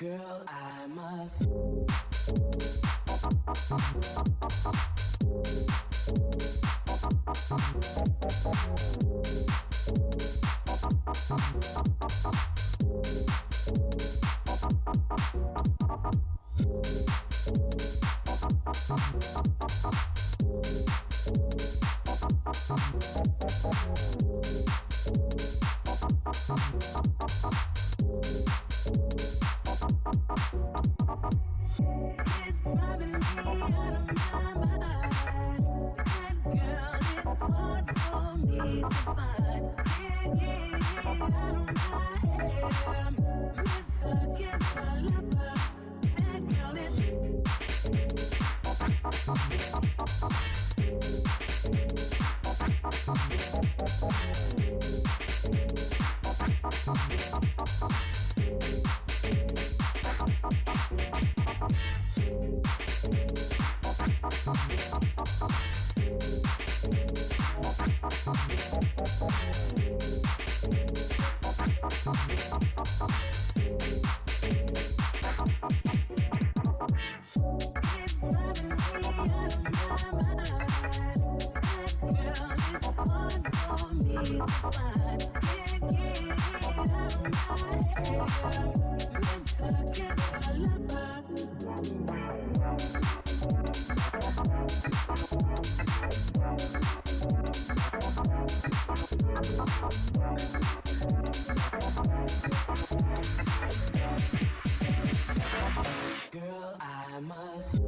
Girl, I must. It's driving me out of my mind. That girl is hard for me to find. Can't get it out of my head. Miss her, kiss her, love her. That girl is. It's driving me out of my mind. That girl is hard for me to find. Can't get it out of my head. Miss her, kiss her, love her. Girl, I must.